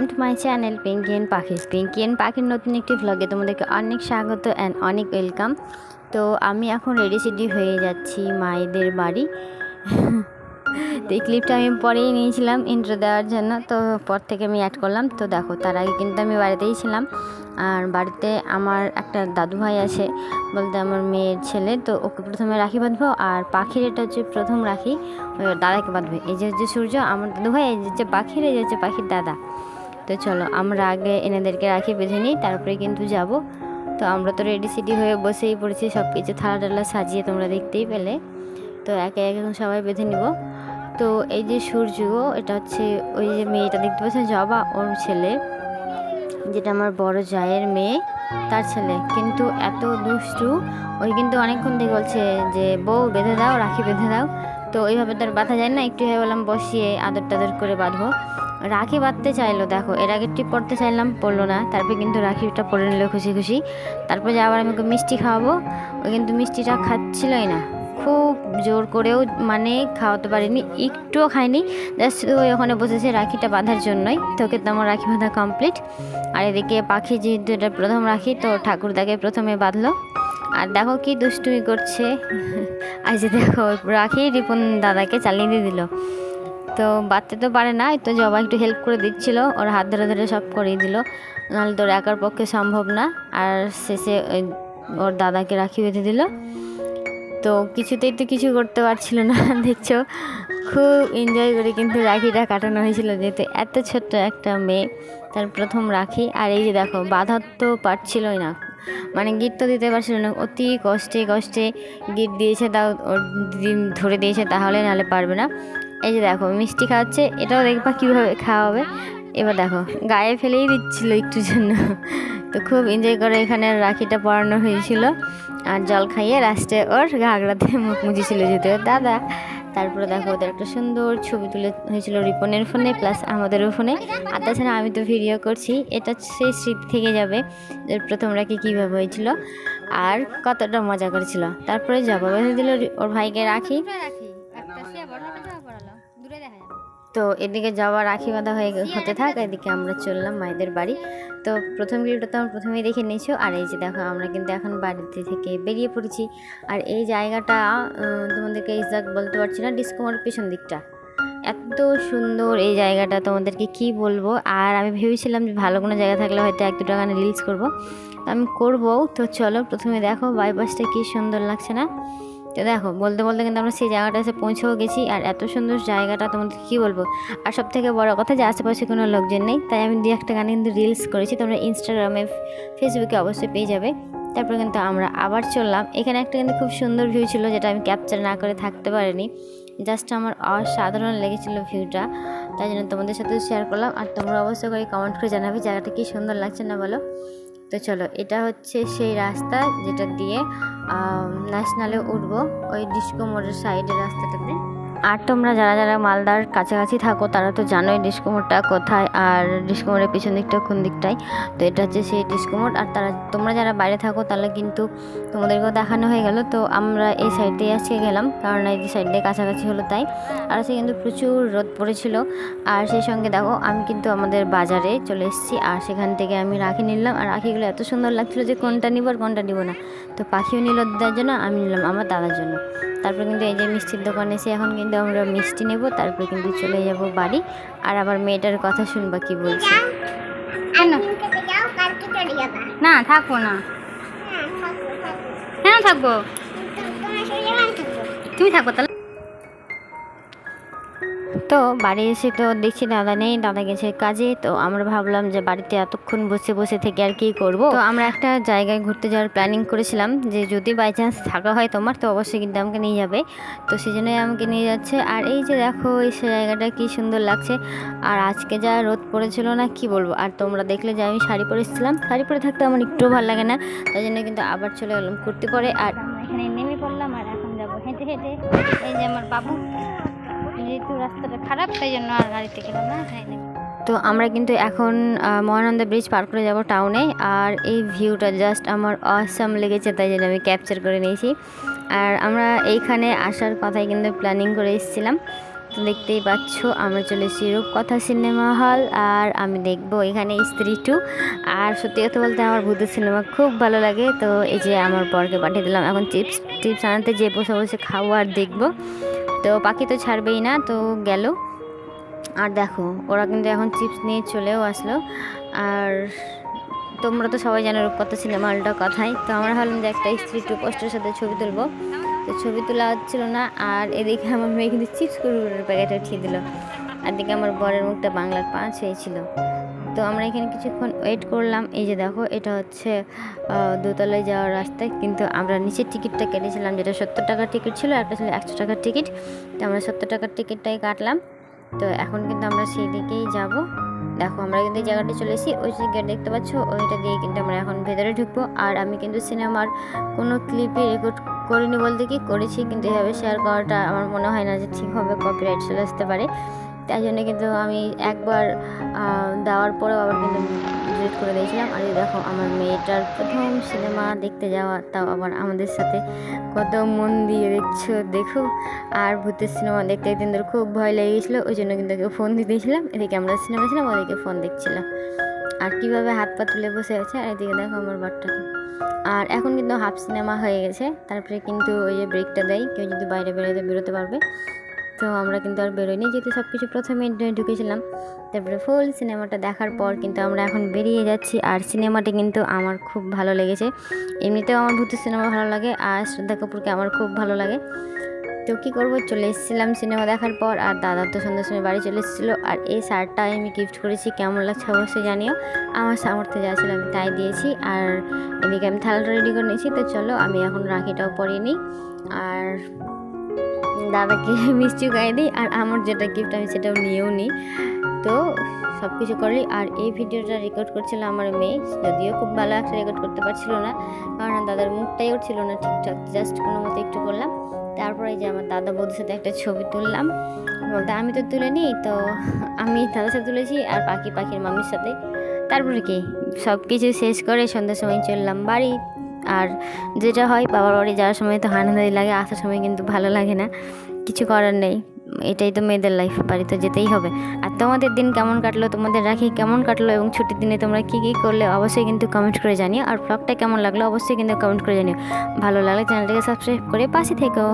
Welcome to my channel Pinky and পাখির নতুন একটি ভ্লগে তোমাদেরকে অনেক স্বাগত অ্যান্ড অনেক ওয়েলকাম। তো আমি এখন রেডি হয়ে যাচ্ছি মায়েদের বাড়ি। তো এই ক্লিপটা আমি পরেই নিয়েছিলাম ইন্ট্রো দেওয়ার জন্য, তো পর থেকে আমি অ্যাড করলাম। তো দেখো, তার আগে কিন্তু আমি বাড়িতেই ছিলাম। আর বাড়িতে আমার একটা দাদু ভাই আছে, বলতে আমার মেয়ের ছেলে। তো ওকে প্রথমে রাখি বাঁধবো, আর পাখির এটা হচ্ছে প্রথম রাখি দাদাকে বাঁধবে। এই যে হচ্ছে সূর্য আমার দাদু ভাই, এই যে হচ্ছে পাখির, এই যে হচ্ছে পাখির দাদা। তো চলো আমরা আগে এনাদেরকে রাখি বেঁধে নিই, তারপরে কিন্তু যাব। তো আমরা তো রেডি হয়ে বসেই পড়েছি, সব কিছু থালা টালা সাজিয়ে তোমরা দেখতেই পেলে। তো একে একে এখন সবাই বেঁধে নিব। তো এই যে সূর্য, এটা হচ্ছে ওই যে মেয়েটা দেখতে পাচ্ছেন জবা, ওর ছেলে, যেটা আমার বড় জায়ের মেয়ে, তার ছেলে। কিন্তু এত দুষ্টু, ওই কিন্তু অনেকক্ষণ থেকে বলছে যে বউ বেঁধে দাও, রাখি বেঁধে দাও। তো ওইভাবে তার বাঁধা যায় না, একটু বললাম বসিয়ে আদর টাদর করে বাঁধবো। রাখি বাঁধতে চাইলো, দেখো এর আগে টিপ পড়তে চাইলাম, পড়লো না। তারপরে কিন্তু রাখিটা পরে নিল খুশি খুশি। তারপর যে আবার আমি ওকে মিষ্টি খাওয়াবো, ও কিন্তু মিষ্টিটা খাচ্ছিলই না। খুব জোর করেও মানে খাওয়াতে পারিনি, একটুও খাইনি, জাস্ট ওই ওখানে বসেছে রাখিটা বাঁধার জন্যই। তো ওকে তেমন রাখি বাঁধা কমপ্লিট। আর এদিকে পাখি যেহেতু এটা প্রথম রাখি, তো ঠাকুরদাকে প্রথমে বাঁধলো। আর দেখো কি দুষ্টুমি করছে। আর যে দেখো রাখি রিপন দাদাকে চালিয়ে দিয়ে দিল। তো বাঁধতে তো পারে না, তো জবা একটু হেল্প করে দিচ্ছিল, ওর হাত ধরে ধরে সব করিয়ে দিল, নাহলে তোর একার পক্ষে সম্ভব না। আর শেষে ওর দাদাকে রাখি বেঁধে দিল। তো কিছুতেই তো কিছু করতে পারছিল না। দেখছো খুব এনজয় করে কিন্তু রাখিটা কাটানো হয়েছিল, যেহেতু এত ছোট্ট একটা মেয়ে, তার প্রথম রাখি। আর এই যে দেখো বাঁধার তো পারছিলই না, মানে গিট তো দিতে পারছিল না, অতি কষ্টে কষ্টে গিট দিয়েছে, তাও ওর দিদি ধরে দিয়েছে, তাহলে নাহলে পারবে না। এই যে দেখো মিষ্টি খাওয়াচ্ছে, এটাও দেখবা কীভাবে খাওয়াবে। এবার দেখো গায়ে ফেলেই দিচ্ছিল একটুর জন্য। তো খুব এনজয় করে এখানে রাখিটা পরানো হয়েছিল। আর জল খাইয়ে লাস্টে ওর ঘাগড়াতে মুখ মুছেছিল যেতে দাদা। তারপরে দেখো ওদের একটা সুন্দর ছবি তুলে হয়েছিল রিপনের ফোনে, প্লাস আমাদেরও ফোনে। আর তাছাড়া আমি তো ভিডিও করছি, এটা সেই স্মৃতি থেকে যাবে যে প্রথম রাখি কীভাবে হয়েছিল আর কতটা মজা করেছিল। তারপরে জবা বেঁধে দিল ওর ভাইকে রাখি। তো এদিকে যাওয়া রাখি বাঁধা হতে থাক, এদিকে আমরা চললাম মায়েদের বাড়ি। তো প্রথম ভিডিওটা তো আমরা প্রথমেই দেখে নিয়েছো। আর এই যে দেখো আমরা কিন্তু এখন বাড়িতে থেকে বেরিয়ে পড়েছি। আর এই জায়গাটা তোমাদেরকে এক্সাক্ট বলতে পারছি না, ডিসকোমার পেছন দিকটা এত সুন্দর এই জায়গাটা, তোমাদেরকে কি বলবো। আর আমি ভেবেছিলাম যে ভালো কোনো জায়গা থাকলে হয়তো এক দুটো গানে রিলস করবো, তো আমি করবো। তো চলো প্রথমে দেখো বাইপাসটা কি সুন্দর লাগছে না। তো দেখো বলতে বলতে কিন্তু আমরা সেই জায়গাটা এসে পৌঁছেও গেছি। আর এত সুন্দর জায়গাটা তোমাদের কী বলবো। আর সব থেকে বড় কথা যে আশেপাশে কোনো লোকজন নেই, তাই আমি 2-1টা গানে কিন্তু রিলস করেছি, তোমরা ইনস্টাগ্রামে ফেসবুকে অবশ্যই পেয়ে যাবে। তারপর কিন্তু আমরা আবার চললাম। এখানে একটা কিন্তু খুব সুন্দর ভিউ ছিল, যেটা আমি ক্যাপচার না করে থাকতে পারিনি, জাস্ট আমার অসাধারণ লেগেছিল ভিউটা, তাই জন্য তোমাদের সাথে শেয়ার করলাম। আর তোমরা অবশ্যই করে কমেন্ট করে জানাবে জায়গাটা কি সুন্দর লাগছে না বলো। তো চলো এটা হচ্ছে সেই রাস্তা যেটা দিয়ে ন্যাশনালে উঠবো, ওই ডিস্কো মোড়ের সাইডের রাস্তাটাতে। আর তোমরা যারা যারা মালদার কাছাকাছি থাকো তারা তো জানোই ডিস্কো মোড়টা কোথায়, আর ডিস্কো মোড়ের পিছন দিকটা কোন দিকটায়। তো এটা হচ্ছে সেই ডিস্কো মোড়। আর তোমরা যারা বাইরে থাকো তাহলে কিন্তু তোমাদেরকেও দেখানো হয়ে গেল। তো আমরা এই সাইড দিয়ে আজকে গেলাম, কারণ এই সাইড দিয়ে কাছাকাছি হলো তাই। আর আজকে কিন্তু প্রচুর রোদ পড়েছিল। আর সেই সঙ্গে দেখো আমি কিন্তু আমাদের বাজারে চলে এসেছি, আর সেখান থেকে আমি রাখি নিলাম। আর রাখিগুলো এত সুন্দর লাগছিলো যে কোনটা নিব আর কোনটা নিব না। তো পাখিও নিল দাদার জন্য, আমি নিলাম আমার দাদার জন্য। তারপর কিন্তু এই যে মিষ্টির দোকানে এসে এখন কিন্তু আমরা মিষ্টি নেব, তারপরে কিন্তু চলে যাব বাড়ি। আর আবার মেয়েটার কথা শুনবা কি বলছে। না থাকবো না, হ্যাঁ থাকবো, তুমি থাকবো তাহলে। তো বাড়ি এসে তো দেখছি দাদা নেই, দাদা গেছে কাজে। তো আমরা ভাবলাম যে বাড়িতে এতক্ষণ বসে বসে থেকে আর কি করব। তো আমরা একটা জায়গায় ঘুরতে যাওয়ার প্ল্যানিং করেছিলাম, যে যদি বাই চান্স থাকা হয় তোমার, তো অবশ্যই কিন্তু আমাকে নিয়ে যাবে। তো সেই জন্যই আমাকে নিয়ে যাচ্ছে। আর এই যে দেখো এই জায়গাটা কি সুন্দর লাগছে। আর আজকে যা রোদ পড়েছিল না কি বলবো। আর তোমরা দেখলে যে আমি শাড়ি পরে এসেছিলাম, শাড়ি পরে থাকতে আমার একটুও ভালো লাগে না, তাই জন্য কিন্তু আবার চলে গেলাম কুর্তি পরে। আর আমরা এখানে নেমে পড়লাম, আর এখন যাবো হেঁটে হেঁটে। এই যে আমার বাবু, যেহেতু রাস্তাটা খারাপ তাই জন্য আর গাড়িতে গেলাম না, যাইনি। তো আমরা কিন্তু এখন মহানন্দা ব্রিজ পার করে যাব টাউনে। আর এই ভিউটা জাস্ট আমার অসাম লেগেছে, তাই জন্য আমি ক্যাপচার করে নিয়েছি। আর আমরা এইখানে আসার কথাই কিন্তু প্ল্যানিং করে এসেছিলাম। তো দেখতেই পাচ্ছ আমরা চলে এসেছি রূপকথা সিনেমা হল, আর আমি দেখবো এখানে স্ত্রী 2। আর সত্যি কথা বলতে আমার ভূতের সিনেমা খুব ভালো লাগে। তো এই যে আমার বরকে পাঠিয়ে দিলাম এখন চিপস আনাতে, যে বসে বসে খাবো আর দেখবো। তো পাখি তো ছাড়বেই না, তো গেল। আর দেখো ওরা কিন্তু এখন চিপস নিয়ে চলেও আসলো। আর তোমরা তো সবাই জানো রূপকথা সিনেমা হলটা কথায়। তো আমরা ভাবলাম যে একটা স্ত্রী 2 পোস্টের সাথে ছবি তুলবো, তো ছবি তোলা হচ্ছিল না। আর এদিকে আমার মেয়ে কিন্তু চিপস কুরকুরের প্যাকেট উঠিয়ে দিল, আর দিকে আমার বরের মুখটা বাংলার 5 হয়েছিল। তো আমরা এখানে কিছুক্ষণ ওয়েট করলাম। এই যে দেখো এটা হচ্ছে দোতলায় যাওয়ার রাস্তায়, কিন্তু আমরা নিচের টিকিটটা কেটেছিলাম, যেটা 70 টাকার টিকিট ছিল, একটা ছিল 100 টাকার টিকিট। তো আমরা 70 টাকার টিকিটটাই কাটলাম। তো এখন কিন্তু আমরা সেই দিকেই যাব। দেখো আমরা কিন্তু এই জায়গাটা চলে এসেছি, ওই যে গেট দেখতে পাচ্ছ ওইটা দিয়ে কিন্তু আমরা এখন ভেতরে ঢুকবো। আর আমি কিন্তু সিনেমার কোনো ক্লিপই রেকর্ড করিনি, বলতে কি করেছি, কিন্তু এভাবে শেয়ার করাটা আমার মনে হয় না যে ঠিক হবে, কপিরাইট চলে আসতে পারে। তাই জন্য কিন্তু আমি একবার দেওয়ার পরেও আবার কিন্তু ডিলিট করে দিয়েছিলাম। আর এই দেখো আমার মেয়েটার প্রথম সিনেমা দেখতে যাওয়া, তাও আবার আমাদের সাথে, কত মন দিয়ে দেখছো দেখো। আর ভূতের সিনেমা দেখতে একদিন খুব ভয় লেগে গেছিলো, ওই জন্য কিন্তু ওকে ফোন দিয়ে দিয়েছিলাম। এদিকে আমরা সিনেমা ছিলাম, ওদিকে ফোন দেখছিলাম। আর কীভাবে হাত পা তুলে বসে আছে, আর এদিকে দেখো আমার বাচ্চাকে। আর এখন কিন্তু হাফ সিনেমা হয়ে গেছে, তারপরে কিন্তু ওই যে ব্রেকটা দেয়, কেউ যদি বাইরে বেরোতে পারবে। তো আমরা কিন্তু আর বেরোইনি, যেহেতু সব কিছু প্রথমে ঢুকেছিলাম। তারপরে ফুল সিনেমাটা দেখার পর কিন্তু আমরা এখন বেরিয়ে যাচ্ছি। আর সিনেমাটি কিন্তু আমার খুব ভালো লেগেছে। এমনিতেও আমার ভূতের সিনেমা ভালো লাগে, আর শ্রদ্ধা কাপুরকে আমার খুব ভালো লাগে। তো কী করবো, চলে এসেছিলাম সিনেমা দেখার পর। আর দাদা তো সন্ধ্যার সময় বাড়ি চলে এসেছিলো। আর এই শার্টটা আমি গিফট করেছি, কেমন লাগছে অবশ্যই জানিও। আমার সামর্থ্যে যা ছিল আমি তাই দিয়েছি। আর এদিকে আমি থালাটা রেডি করে নিয়েছি। তো চলো আমি এখন রাখিটাও পরিয়ে নিই, আর দাদাকে মিষ্টিও গায়ে দিই। আর আমার যেটা গিফট আমি সেটাও নিয়েও নিই। তো সব কিছু করলি। আর এই ভিডিওটা রেকর্ড করছিল আমার মেয়ে, যদিও খুব ভালো একটা রেকর্ড করতে পারছিল না, কারণ দাদার মুখটাই উঠছিল না ঠিকঠাক, জাস্ট কোনো মতো একটু করলাম। তারপরে যে আমার দাদা বৌদির সাথে একটা ছবি তুললাম, বলতে আমি তো তুলে নিই, তো আমি দাদার সাথে তুলেছি আর পাখির মামির সাথে। তারপরে কি সব কিছু শেষ করে সন্ধ্যার সময় চললাম বাড়ি। আর যেটা হয় বাবার বাড়ি যাওয়ার সময় তো হানাদারি লাগে, আসার সময় কিন্তু ভালো লাগে না, কিছু করার নেই, এটাই তো মেয়েদের লাইফ, বাড়ি তো যেতেই হবে। আর তোমাদের দিন কেমন কাটলো, তোমাদের রাখি কেমন কাটলো, এবং ছুটির দিনে তোমরা কী কী করলে অবশ্যই কিন্তু কমেন্ট করে জানিও। আর ব্লগটা কেমন লাগলো অবশ্যই কিন্তু কমেন্ট করে জানিও। ভালো লাগলে চ্যানেলটাকে সাবস্ক্রাইব করে পাশে থেকো।